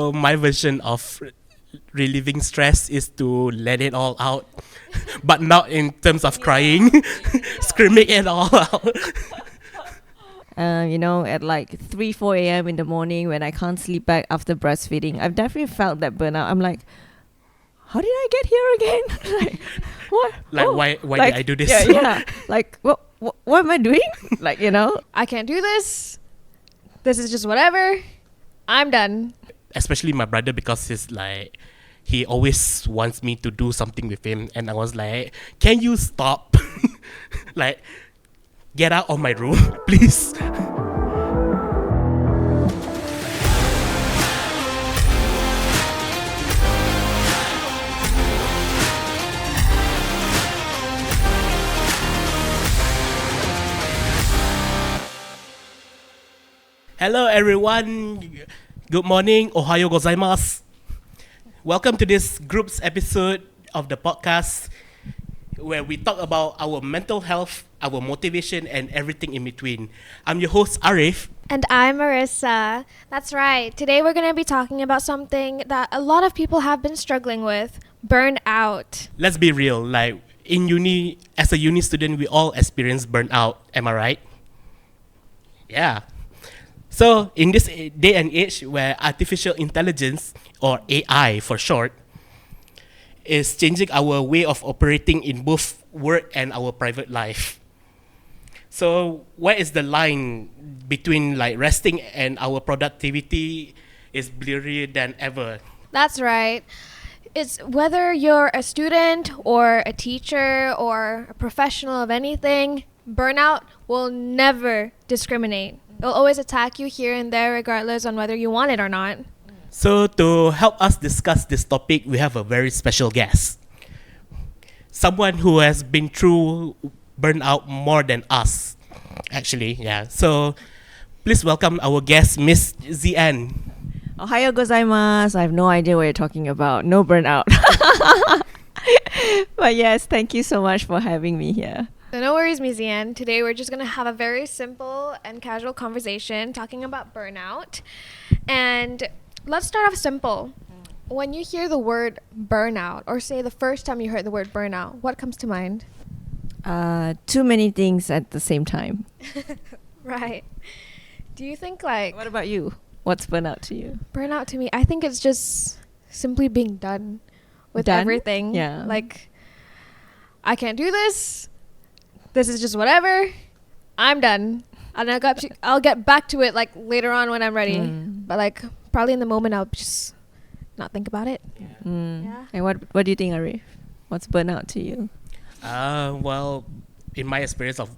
So my version of relieving stress is to let it all out, but not in terms of crying, screaming it all out. At like 3, 4 a.m. in the morning when I can't sleep back after breastfeeding. I've definitely felt that burnout. I'm like, how did I get here again? like, what? Like, why did I do this? Yeah. Like, what am I doing? I can't do this. This is just whatever. I'm done. Especially my brother, because he always wants me to do something with him, and I was like, can you stop? Like, get out of my room, please. Hello everyone, good morning, ohayo gozaimasu. Welcome to this group's episode of the podcast where we talk about our mental health, our motivation, and everything in between. I'm your host Arif. And I'm Marissa. That's right. Today we're going to be talking about something that a lot of people have been struggling with, burnout. Let's be real, like in uni, as a uni student, we all experience burnout, am I right? Yeah. So, in this day and age where artificial intelligence, or AI for short, is changing our way of operating in both work and our private life. So, where is the line between like resting and our productivity is blurrier than ever. That's right. It's whether you're a student or a teacher or a professional of anything, burnout will never discriminate. It'll always attack you here and there regardless on whether you want it or not. So, to help us discuss this topic, we have a very special guest. Someone who has been through burnout more than us, actually, yeah. So, please welcome our guest, Miss ZN. Ohayo gozaimasu. I have no idea what you're talking about. No burnout. But yes, thank you so much for having me here. So no worries, Mizian. Today we're just going to have a very simple and casual conversation talking about burnout. And let's start off simple. When you hear the word burnout, or say the first time you heard the word burnout, what comes to mind? Too many things at the same time. Right. Do you think like... What about you? What's burnout to you? Burnout to me, I think it's just simply being done with everything. Yeah. Like, I can't do this. This is just whatever. I'm done. And I'll get back to it like later on when I'm ready. But like probably in the moment I'll just not think about it. Yeah. And what do you think, Arif? What's burnout to you? Well, in my experience of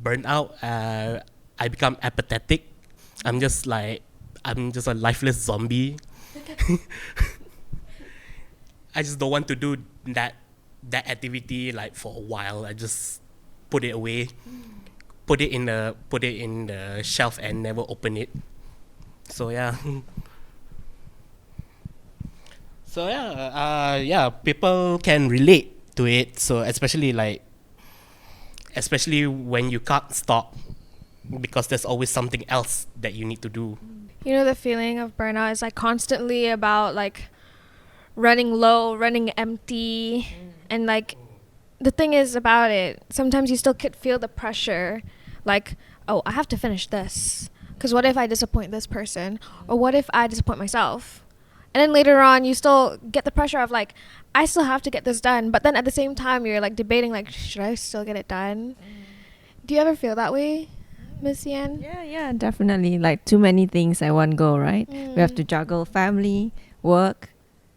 burnout, I become apathetic. I'm just a lifeless zombie. I just don't want to do that activity like for a while. I just put it away, put it in the shelf and never open it. So yeah. People can relate to it. So especially when you can't stop, because there's always something else that you need to do. You know, the feeling of burnout is like constantly about like running low, running empty, and like the thing is about it, sometimes you still could feel the pressure, like, oh, I have to finish this, because what if I disappoint this person, or what if I disappoint myself? And then later on you still get the pressure of like, I still have to get this done, but then at the same time you're like debating like, should I still get it done? Do you ever feel that way, Miss Yen? Yeah, definitely. Like too many things at one go, right? We have to juggle family, work,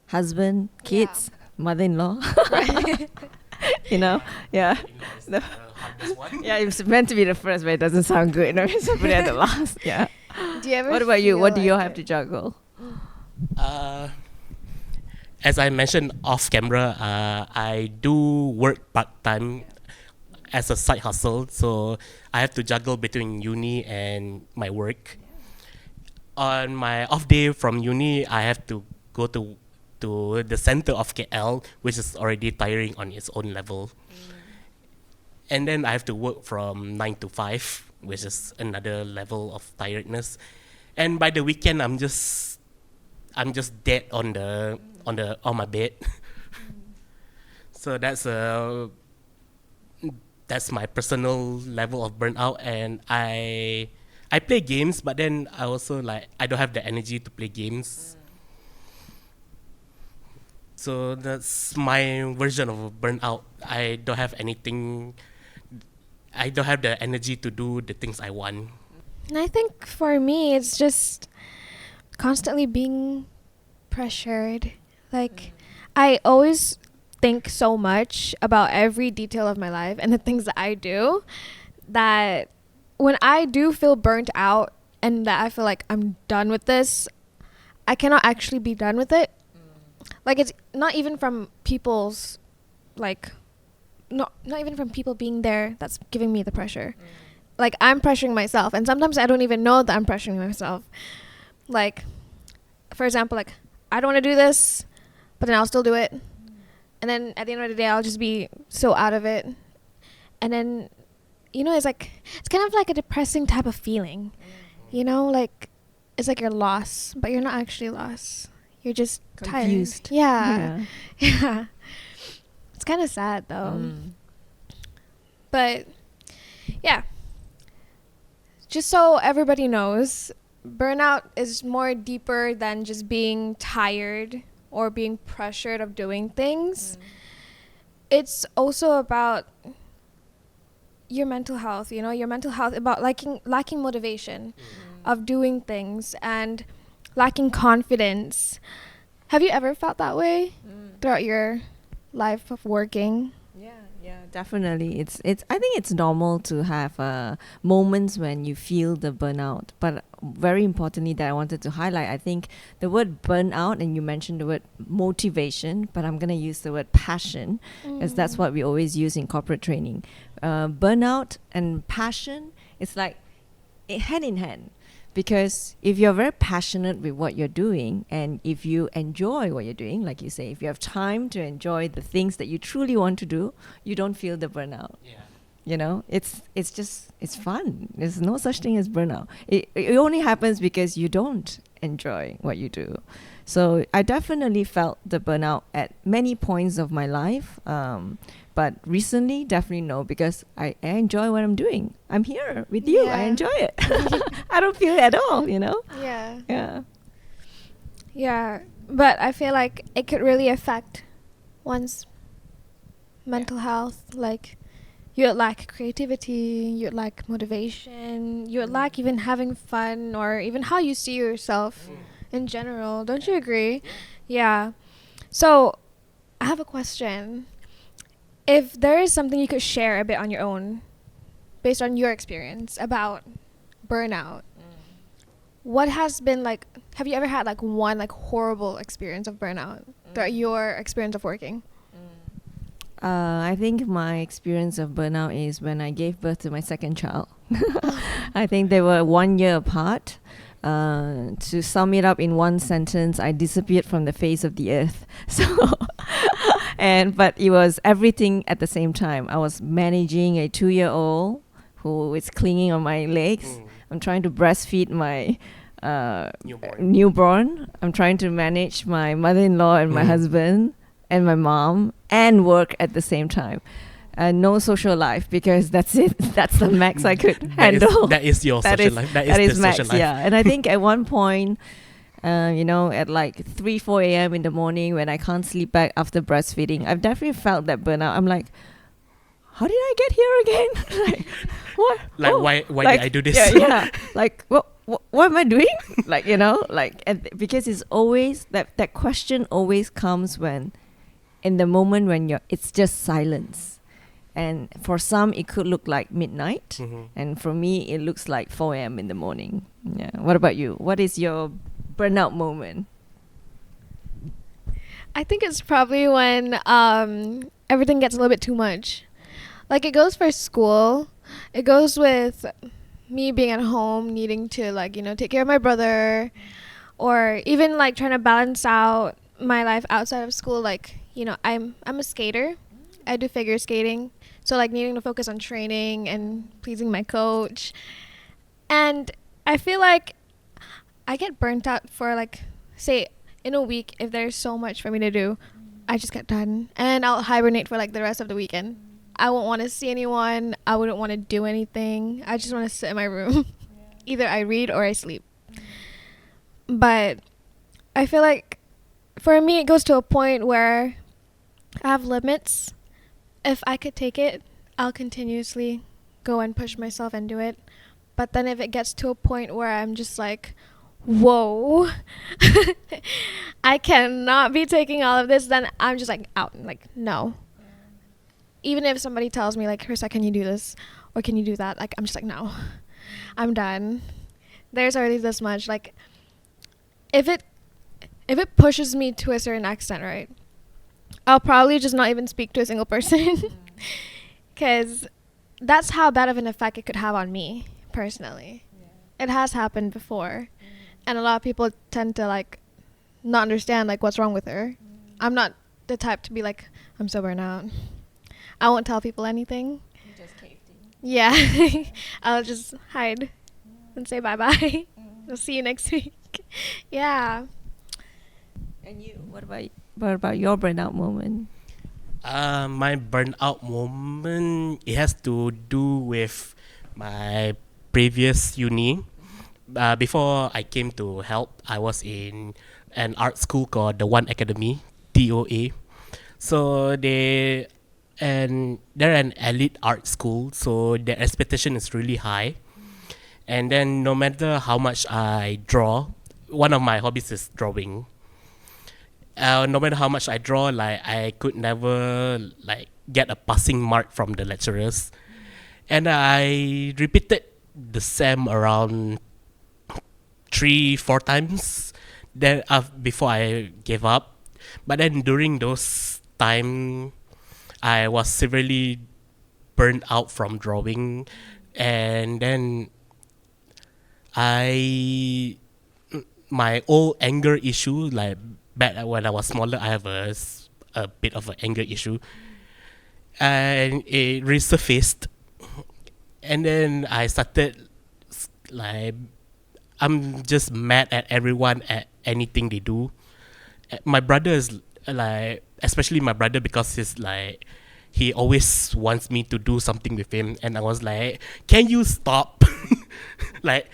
husband, kids, mother-in-law. Yeah. Yeah, it's meant to be the first, but it doesn't sound good. So put it at the last. Yeah. Do you ever What about you? What do you like have to juggle? As I mentioned off camera, I do work part-time as a side hustle, so I have to juggle between uni and my work. On my off day from uni, I have to go to the center of KL, which is already tiring on its own level. And then I have to work from 9 to 5, which is another level of tiredness. And by the weekend, I'm just I'm just dead on my bed. So that's my personal level of burnout, and I play games, but then I also like I don't have the energy to play games. So that's my version of a burnout. I don't have the energy to do the things I want. And I think for me, it's just constantly being pressured. Like, I always think so much about every detail of my life and the things that I do that when I do feel burnt out and that I feel like I'm done with this, I cannot actually be done with it. Like, it's not even from people's, like, not even from people being there that's giving me the pressure. Like, I'm pressuring myself, and sometimes I don't even know that I'm pressuring myself. Like, for example, like, I don't want to do this, but then I'll still do it. And then at the end of the day, I'll just be so out of it. And then, it's kind of like a depressing type of feeling. Like, it's like you're lost, but you're not actually lost. You're just Confused. tired. Yeah. Yeah. It's kind of sad, though. But, yeah. Just so everybody knows, burnout is more deeper than just being tired or being pressured of doing things. It's also about your mental health, your mental health, about lacking motivation of doing things and lacking confidence. Have you ever felt that way throughout your life of working? Yeah, definitely. I think it's normal to have moments when you feel the burnout. But very importantly that I wanted to highlight, I think the word burnout, and you mentioned the word motivation, but I'm going to use the word passion, as that's what we always use in corporate training. Burnout and passion, it's like hand in hand. Because if you're very passionate with what you're doing, and if you enjoy what you're doing, like you say, if you have time to enjoy the things that you truly want to do, you don't feel the burnout. Yeah. It's fun. There's no such thing as burnout. It only happens because you don't enjoy what you do. So I definitely felt the burnout at many points of my life. But recently, definitely no, because I enjoy what I'm doing. I'm here with you. I enjoy it. I don't feel it at all, Yeah. Yeah. Yeah. But I feel like it could really affect one's mental health. Like, you would lack creativity, you would lack motivation, you would lack even having fun or even how you see yourself in general. Don't you agree? Yeah. So, I have a question. If there is something you could share a bit on your own, based on your experience about burnout, what has been like, have you ever had like one like horrible experience of burnout throughout your experience of working? I think my experience of burnout is when I gave birth to my second child. I think they were 1 year apart. To sum it up in one sentence, I disappeared from the face of the earth. So, but it was everything at the same time. I was managing a 2-year-old who is clinging on my legs. I'm trying to breastfeed my newborn. I'm trying to manage my mother-in-law and my husband and my mom and work at the same time. No social life, because that's it. That's the max I could handle. That is your social life. That is the max, social life. yeah. And I think at one point, at like 3, 4 a.m. in the morning when I can't sleep back after breastfeeding, I've definitely felt that burnout. I'm like, how did I get here again? Like, what? Like, why did I do this? Yeah. Like, what am I doing? Because it's always, that question always comes when, in the moment when it's just silence. And for some, it could look like midnight. And for me, it looks like 4 a.m. in the morning. Yeah. What about you? What is your burnout moment? I think it's probably when everything gets a little bit too much. Like, it goes for school. It goes with me being at home, needing to, like, take care of my brother. Or even, like, trying to balance out my life outside of school. Like, I'm a skater. I do figure skating. So, like, needing to focus on training and pleasing my coach. And I feel like I get burnt out for, like, say, in a week, if there's so much for me to do, I just get done. And I'll hibernate for like the rest of the weekend. I won't want to see anyone. I wouldn't want to do anything. I just want to sit in my room. Either I read or I sleep. But I feel like for me, it goes to a point where I have limits. If I could take it, I'll continuously go and push myself and do it. But then if it gets to a point where I'm just like, whoa, I cannot be taking all of this, then I'm just like out. Like, no. Even if somebody tells me like, Krista, can you do this? Or can you do that? Like, I'm just like, no, I'm done. There's already this much. Like, if it pushes me to a certain extent, right, I'll probably just not even speak to a single person. Because that's how bad of an effect it could have on me, personally. It has happened before. And a lot of people tend to like not understand like what's wrong with her. I'm not the type to be like, I'm so burnt out. I won't tell people anything. You just caved in. Yeah. I'll just hide and say bye-bye. We'll see you next week. Yeah. And you, what about your burnout moment? My burnout moment, it has to do with my previous uni. Before I came to help, I was in an art school called the One Academy, TOA. So they're an elite art school, so their expectation is really high. And then no matter how much I draw, one of my hobbies is drawing. No matter how much I draw, like I could never like get a passing mark from the lecturers. And I repeated the same around 3-4 times then before I gave up. But then during those time, I was severely burned out from drawing, and then my old anger issue, like back when I was smaller, I have a bit of an anger issue, and it resurfaced, and then I started like, I'm just mad at everyone at anything they do. My brother is like, especially my brother, because he's like, he always wants me to do something with him, and I was like, can you stop? Like,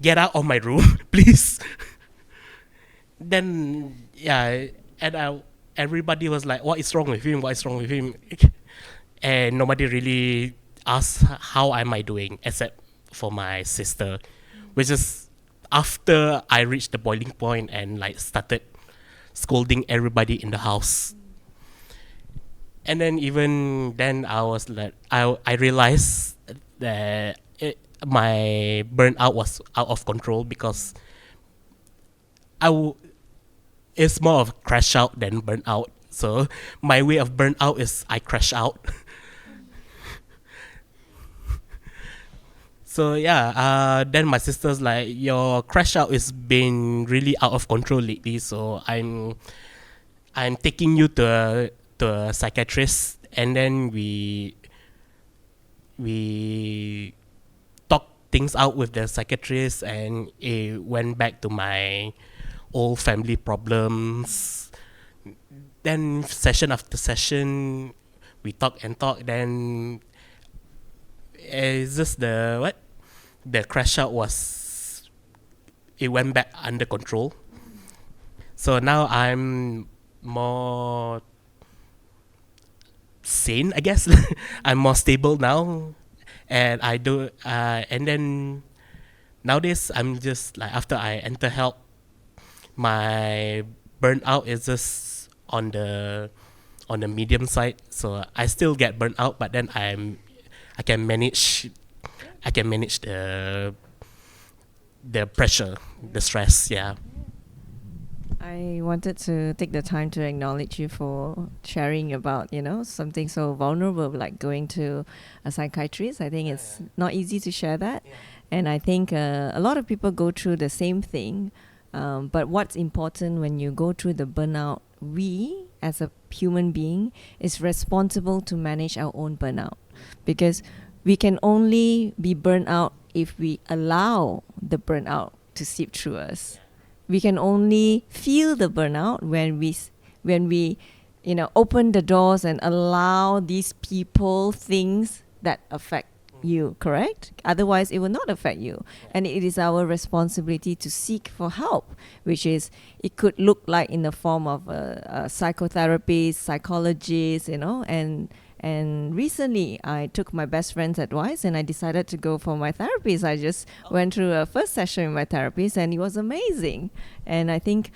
get out of my room, please. Then yeah, and everybody was like, what is wrong with him? What is wrong with him? And nobody really asked how am I doing, except for my sister, which is after I reached the boiling point and like started scolding everybody in the house. And then even then I was like, I realized that my burnout was out of control, because it's more of crash out than burnout. So my way of burnout is I crash out. So yeah, then my sister's like, your crash out is been really out of control lately. So I'm taking you to a psychiatrist, and then we talked things out with the psychiatrist, and it went back to my old family problems. Then session after session, we talk and talk. Then it's just the crash out it went back under control. So now I'm more sane, I guess. I'm more stable now, and I do. And then nowadays, I'm just like, after I enter help, my burnout is just on the medium side. So I still get burnt out, but then I can manage the pressure, the stress. Yeah. I wanted to take the time to acknowledge you for sharing about, something so vulnerable like going to a psychiatrist. I think it's not easy to share that. And I think a lot of people go through the same thing. But what's important when you go through the burnout, we as a human being is responsible to manage our own burnout, because we can only be burnt out if we allow the burnout to seep through us. We can only feel the burnout when we open the doors and allow these people, things that affect you, correct? Otherwise, it will not affect you. And it is our responsibility to seek for help, which is, it could look like in the form of a psychotherapist, psychologist, and recently I took my best friend's advice and I decided to go for my therapist. I just went through a first session with my therapist and it was amazing. And I think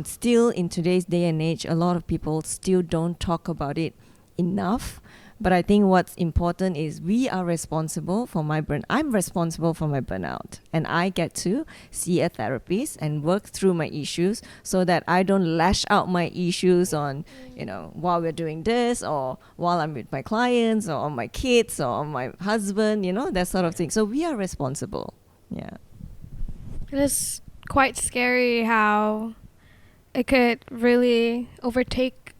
still in today's day and age, a lot of people still don't talk about it enough. But I think what's important is we are responsible for I'm responsible for my burnout. And I get to see a therapist and work through my issues so that I don't lash out my issues on, while we're doing this or while I'm with my clients or on my kids or on my husband, that sort of thing. So we are responsible. Yeah. It is quite scary how it could really overtake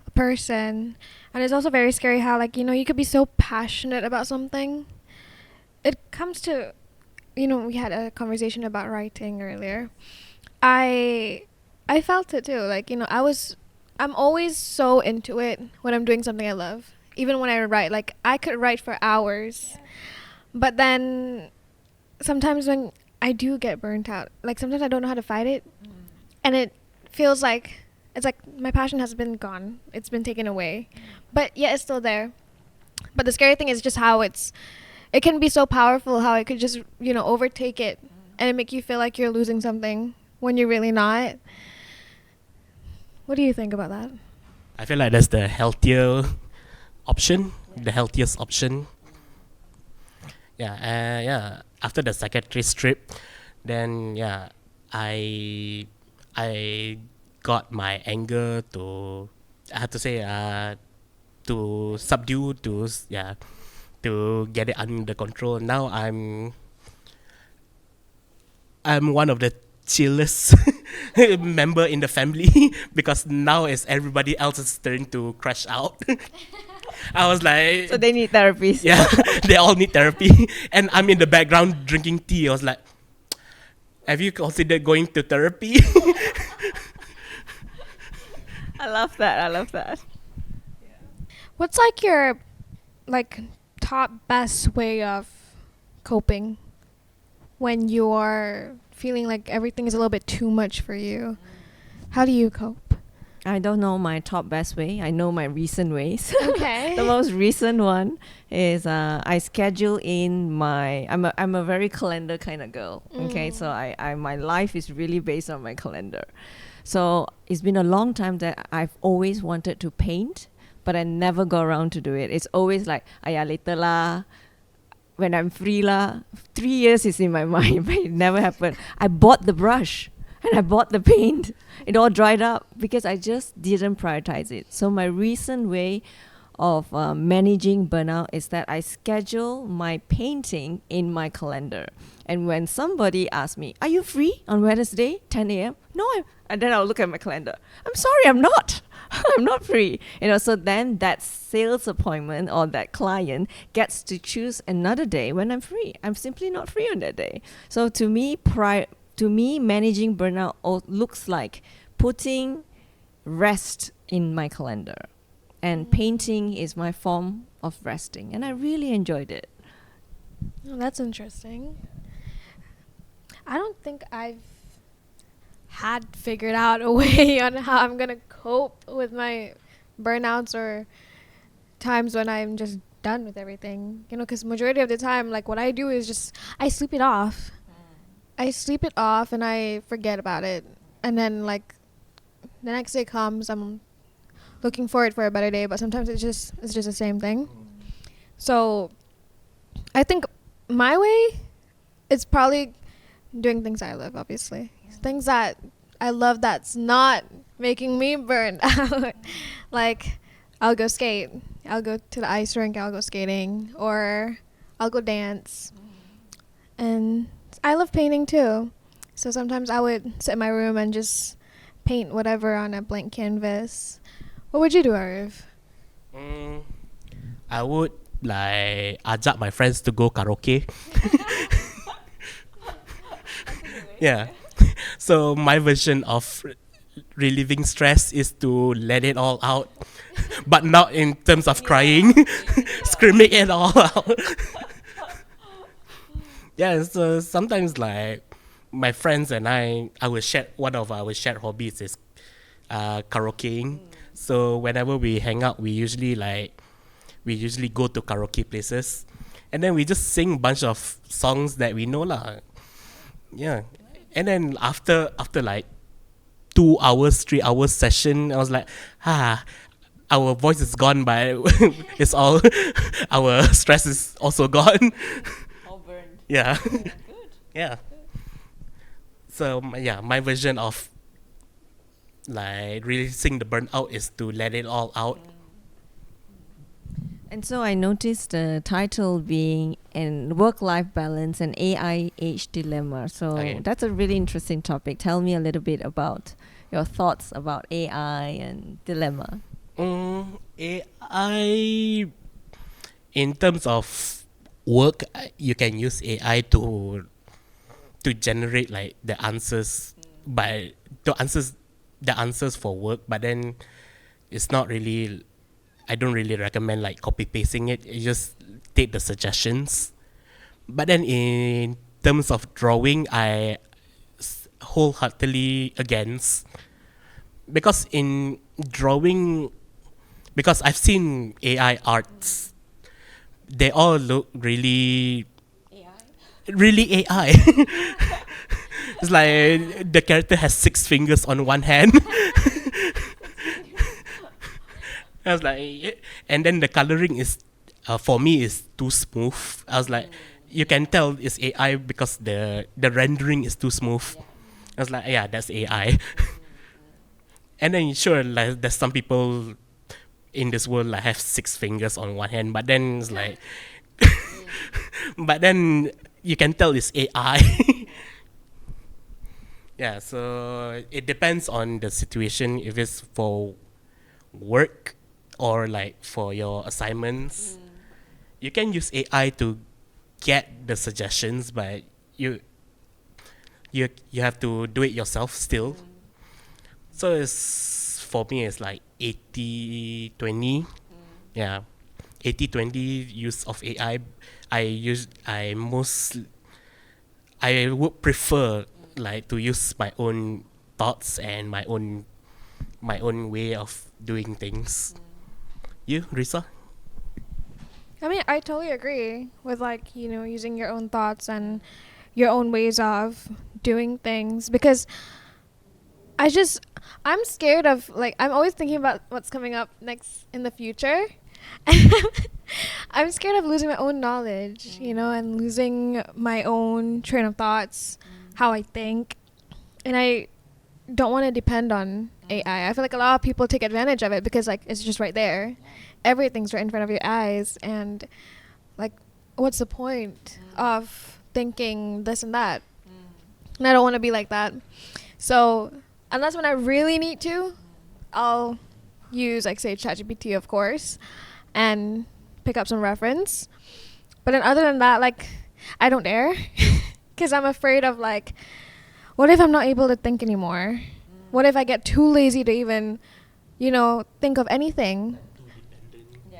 a person. And it's also very scary how, you could be so passionate about something. It comes to, we had a conversation about writing earlier. I felt it too. I'm always so into it when I'm doing something I love. Even when I write, I could write for hours. But then sometimes when I do get burnt out, sometimes I don't know how to fight it. And it feels like, it's like my passion has been gone. It's been taken away. But yeah, it's still there. But the scary thing is just how it can be so powerful, how it could just, overtake it and make you feel like you're losing something when you're really not. What do you think about that? I feel like that's the healthier option, the healthiest option. Yeah, after the psychiatrist trip, then I got my anger to, I have to say, to subdue, to get it under control. Now I'm one of the chillest member in the family because now it's everybody else's turn to crash out. I was like, So they need therapies. yeah, they all need therapy, and I'm in the background drinking tea. I was like, have you considered going to therapy? I love that. What's your top best way of coping when you're feeling like everything is a little bit too much for you? How do you cope? I don't know my top best way. I know my recent ways. Okay. The most recent one is I schedule in I'm a very calendar kind of girl. Okay, so I my life is really based on my calendar. So it's been a long time that I've always wanted to paint, but I never got around to do it. It's always like, later lah, when I'm free lah. 3 years is in my mind, but it never happened. I bought the brush and I bought the paint. It all dried up because I just didn't prioritize it. So my recent way of managing burnout is that I schedule my painting in my calendar. And when somebody asks me, are you free on Wednesday, 10 a.m.? No, and then I'll look at my calendar. I'm sorry, I'm not. I'm not free. So then that sales appointment or that client gets to choose another day when I'm free. I'm simply not free on that day. So to me, managing burnout looks like putting rest in my calendar. And painting is my form of resting. And I really enjoyed it. Oh, that's interesting. I don't think I've had figured out a way on how I'm going to cope with my burnouts or times when I'm just done with everything. Because majority of the time, what I do is just, I sleep it off. I sleep it off and I forget about it. And then, the next day comes, I'm looking forward for a better day, but sometimes it's just the same thing. So I think my way is probably doing things I love, obviously. Things that I love that's not making me burn out. I'll go skate. I'll go to the ice rink. I'll go skating. Or I'll go dance. And I love painting too. So sometimes I would sit in my room and just paint whatever on a blank canvas. What would you do, Arif? I would ajak my friends to go karaoke. Yeah. So my version of relieving stress is to let it all out, but not in terms of crying, screaming it all out. Yeah, so sometimes like my friends and I will share one of our shared hobbies is karaokeing. So whenever we hang out, we usually go to karaoke places, and then we just sing a bunch of songs that we know lah. Yeah, and then after like 2 hours, 3 hours session, I was like, our voice is gone, but it's all our stress is also gone. All burned. Yeah, Good. yeah. So yeah, my version of like releasing the burnout is to let it all out. And so I noticed the title being "And Work-Life Balance and AI Age Dilemma." So Okay. that's a really interesting topic. Tell me a little bit about your thoughts about AI and dilemma. AI, in terms of work, you can use AI to generate like the answers, but the answers for work. But then it's not really. I don't really recommend like copy pasting it. You just take the suggestions. But then in terms of drawing, wholeheartedly against, because in drawing, because I've seen AI arts, they all look really AI. It's like the character has 6 fingers on one hand. I was like, and then the coloring is, for me, is too smooth. I was like, you can tell it's AI because the rendering is too smooth. I was like, yeah, that's AI. And then sure, like there's some people in this world like have 6 fingers on one hand, but then it's like, but then you can tell it's AI. Yeah, so it depends on the situation. If it's for work or like for your assignments, you can use AI to get the suggestions, but you have to do it yourself still. So it's, for me, it's like 80-20. Yeah, 80-20 use of AI. I would prefer like to use my own thoughts and my own way of doing things. You, Risa? I mean, I totally agree with like, using your own thoughts and your own ways of doing things, because I'm scared of, like, I'm always thinking about what's coming up next in the future. And I'm scared of losing my own knowledge, and losing my own train of thoughts, how I think. And I don't want to depend on AI. I feel like a lot of people take advantage of it because, like, it's just right there. Everything's right in front of your eyes. And, like, what's the point of thinking this and that? And I don't want to be like that. So, unless when I really need to, I'll use, like, say, ChatGPT, of course, and pick up some reference. But then other than that, like, I don't dare. Because I'm afraid of, like, what if I'm not able to think anymore? What if I get too lazy to even, think of anything?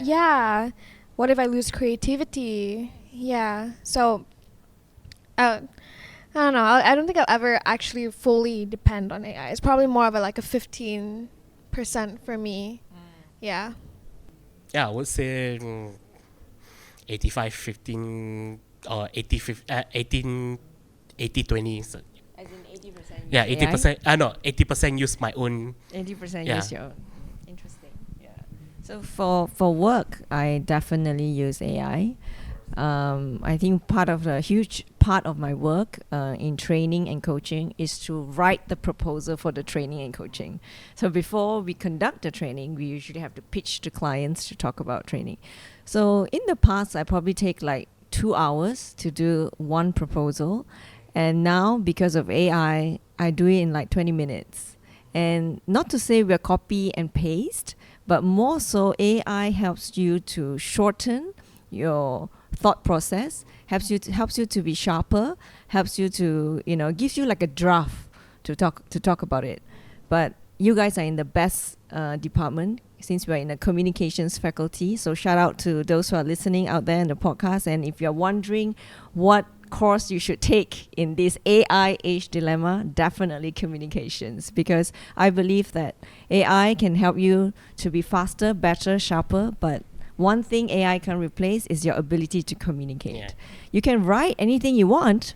Yeah. What if I lose creativity? Yeah. So, I don't know. I don't think I'll ever actually fully depend on AI. It's probably more of a 15% for me. Yeah. Yeah, I would say 85-15 or 80-20. So As in 80%. yeah, 80%. No, 80% use my own. 80% Yeah. use your own. Interesting. Yeah. So for work, I definitely use AI. I think a huge part of my work in training and coaching is to write the proposal for the training and coaching. So before we conduct the training, we usually have to pitch to clients to talk about training. So in the past, I probably take like 2 hours to do one proposal. And now, because of AI, I do it in like 20 minutes. And not to say we're copy and paste, but more so AI helps you to shorten your thought process, helps you to be sharper, helps you to, gives you like a draft to talk about it. But you guys are in the best department since we're in the communications faculty. So shout out to those who are listening out there in the podcast. And if you're wondering what course you should take in this AI age dilemma, definitely communications, because I believe that AI can help you to be faster, better, sharper, but one thing AI can replace is your ability to communicate. Yeah. You can write anything you want,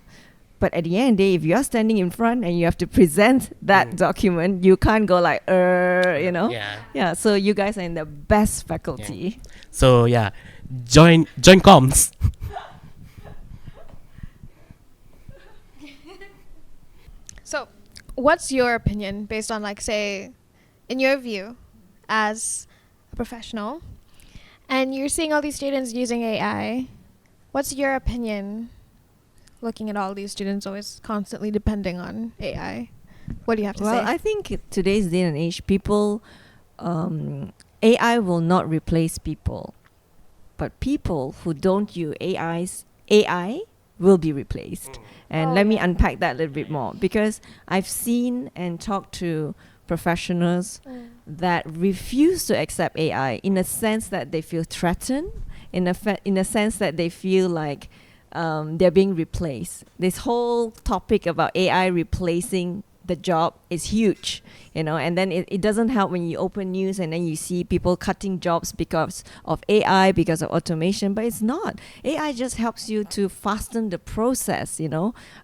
but at the end of the day, if you're standing in front and you have to present that document, you can't go like, Yeah. Yeah, so you guys are in the best faculty. So yeah, join comms. So, what's your opinion based on, like, say, in your view, as a professional, and you're seeing all these students using AI? What's your opinion, looking at all these students always constantly depending on AI? What do you have to say? Well, I think today's day and age, people, AI will not replace people, but people who don't use AI will be replaced. And let me unpack that a little bit more, because I've seen and talked to professionals that refuse to accept AI in a sense that they feel threatened, in a sense that they feel like they're being replaced. This whole topic about AI replacing the job is huge, and then it doesn't help when you open news and then you see people cutting jobs because of AI, because of automation, but it's not. AI just helps you to fasten the process,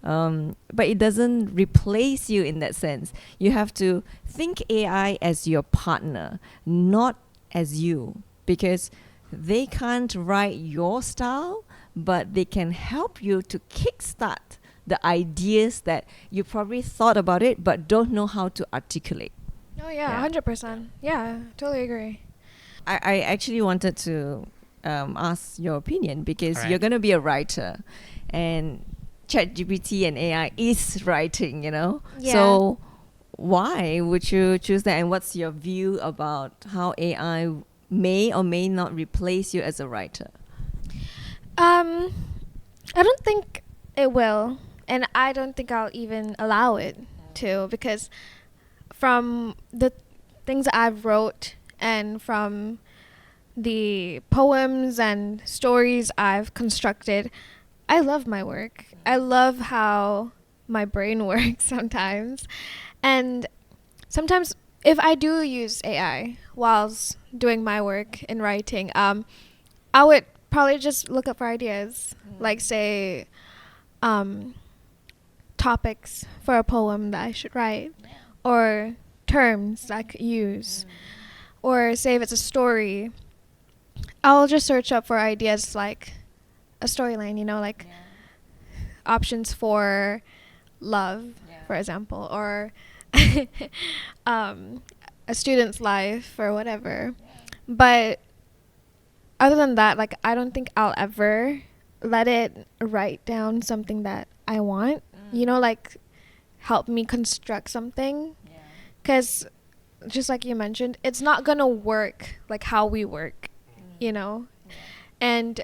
but it doesn't replace you in that sense. You have to think AI as your partner, not as you, because they can't write your style, but they can help you to kickstart the ideas that you probably thought about it but don't know how to articulate. Oh yeah, 100%. Yeah, totally agree. I actually wanted to ask your opinion, because Alright. you're going to be a writer, and ChatGPT and AI is writing, Yeah. So why would you choose that, and what's your view about how AI may or may not replace you as a writer? I don't think it will, and I don't think I'll even allow it to, because from the things that I've wrote and from the poems and stories I've constructed, I love my work. I love how my brain works sometimes. And sometimes if I do use AI whilst doing my work in writing, I would probably just look up for ideas, like say topics for a poem that I should write, or terms I could use, or say if it's a story, I'll just search up for ideas like a storyline, like options for love, for example, or a student's life or whatever. But other than that, like, I don't think I'll ever let it write down something that I want, like help me construct something. Because just like you mentioned, it's not going to work like how we work, And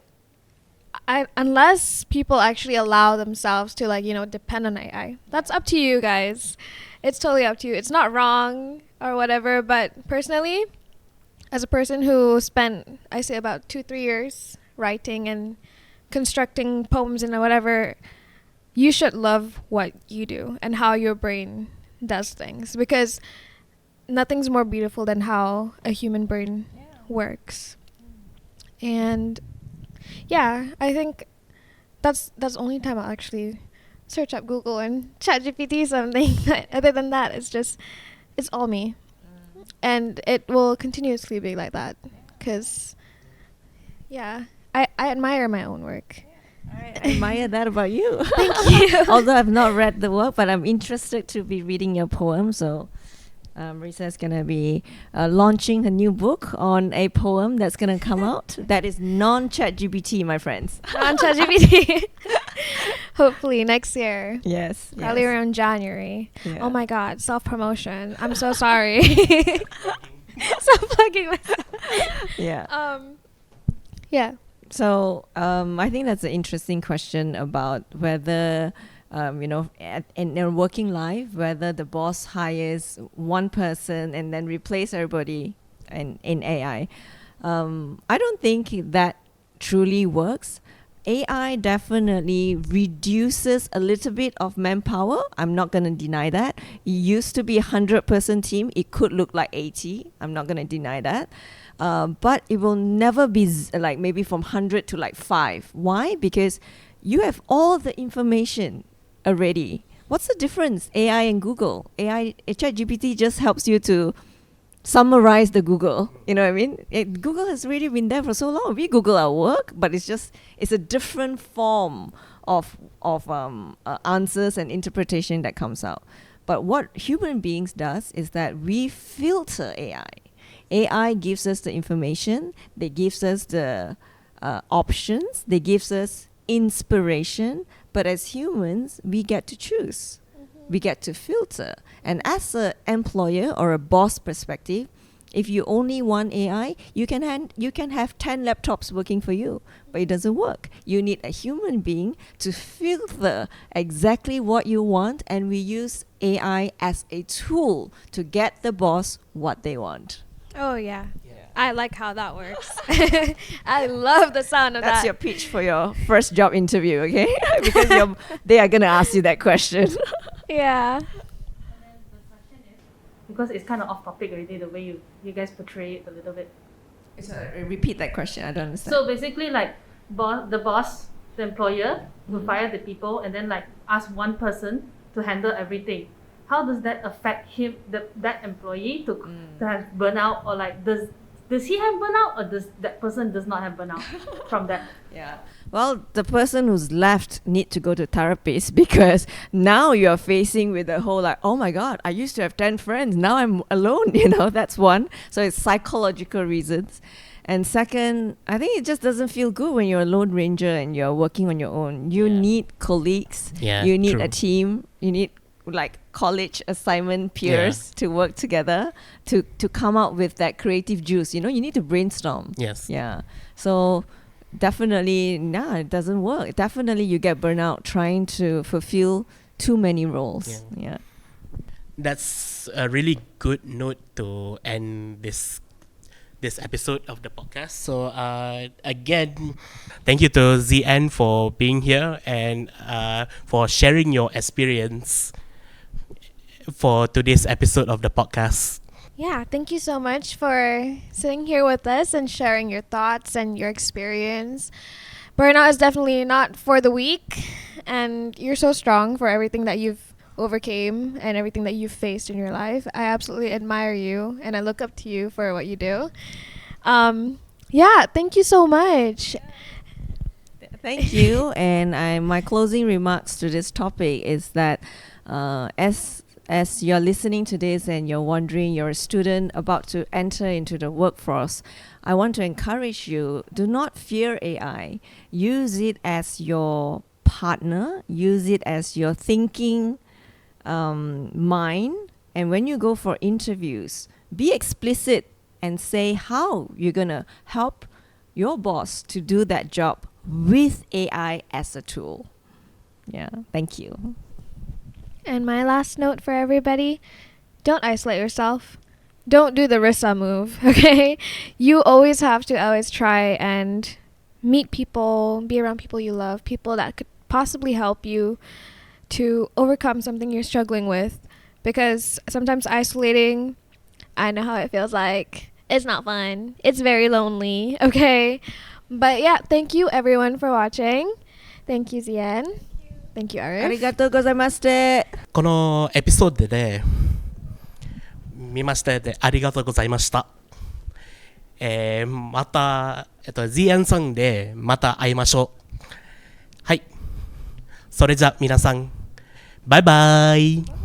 unless people actually allow themselves to, like, depend on AI, that's up to you guys. It's totally up to you. It's not wrong or whatever. But personally, as a person who spent, I say, about 2-3 years writing and constructing poems and whatever, you should love what you do and how your brain does things, because nothing's more beautiful than how a human brain works. And yeah, I think that's the only time I'll actually search up Google and ChatGPT something. But other than that, it's all me. And it will continuously be like that, because I admire my own work. I admire that about you. Thank you. Although I've not read the work, but I'm interested to be reading your poem. So Marisa's going to be launching a new book on a poem that's going to come out that is non-ChatGPT, my friends. Non-ChatGPT. Hopefully next year. Yes. Probably around January. Yeah. Oh my God, self-promotion. I'm so sorry. Self-plugging myself. Yeah. Yeah. So I think that's an interesting question about whether in their working life, whether the boss hires one person and then replace everybody in AI. I don't think that truly works. AI definitely reduces a little bit of manpower. I'm not going to deny that. It used to be a 100-person team. It could look like 80. I'm not going to deny that. But it will never be like maybe from 100 to like 5. Why? Because you have all the information already. What's the difference? AI and Google. ChatGPT just helps you to summarize the Google. You know what I mean? Google has already been there for so long. We Google our work, but it's a different form of answers and interpretation that comes out. But what human beings does is that we filter AI. AI gives us the information. They gives us the options. They gives us inspiration. But as humans, we get to choose. We get to filter. And as an employer or a boss perspective, if you only want AI, you can have 10 laptops working for you, but it doesn't work. You need a human being to filter exactly what you want, and we use AI as a tool to get the boss what they want. Oh, yeah. I like how that works. I love the sound of That's that. your pitch for your first job interview, okay? Because they are going to ask you that question. Yeah. Because it's kind of off topic already, the way you guys portray it a little bit. Repeat that question. I don't understand. So basically, like the boss, the employer, will fire the people and then like ask one person to handle everything. How does that affect him, that employee, to have burnout, or like does he have burnout, or does that person does not have burnout from that? Yeah. Well, the person who's left need to go to therapist, because now you're facing with the whole like, oh my God, I used to have 10 friends. Now I'm alone, that's one. So it's psychological reasons. And second, I think it just doesn't feel good when you're a lone ranger and you're working on your own. You need colleagues. Yeah, you need true. a team. You need like college assignment peers to work together to come out with that creative juice. You need to brainstorm. Yes. Yeah. So definitely, it doesn't work. Definitely you get burnout trying to fulfill too many roles. Yeah. That's a really good note to end this episode of the podcast. So again, thank you to ZN for being here and for sharing your experience for today's episode of the podcast. Yeah, thank you so much for sitting here with us and sharing your thoughts and your experience. Burnout is definitely not for the weak, and you're so strong for everything that you've overcame and everything that you've faced in your life. I absolutely admire you, and I look up to you for what you do. Thank you so much. Thank you. And my closing remarks to this topic is that as you're listening to this and you're wondering, you're a student about to enter into the workforce, I want to encourage you, do not fear AI. Use it as your partner. Use it as your thinking mind. And when you go for interviews, be explicit and say how you're going to help your boss to do that job with AI as a tool. Yeah, thank you. And my last note for everybody, don't isolate yourself. Don't do the Rissa move, okay? You always have to always try and meet people, be around people you love, people that could possibly help you to overcome something you're struggling with. Because sometimes isolating, I know how it feels like. It's not fun. It's very lonely, okay? But yeah, thank you everyone for watching. Thank you, Zien. Thank you, Arif. ありがとうございました。このエピソードで見ましたでありがとうございました。またZNさんでまた会いましょう。はい。それじゃ皆さんバイバイ。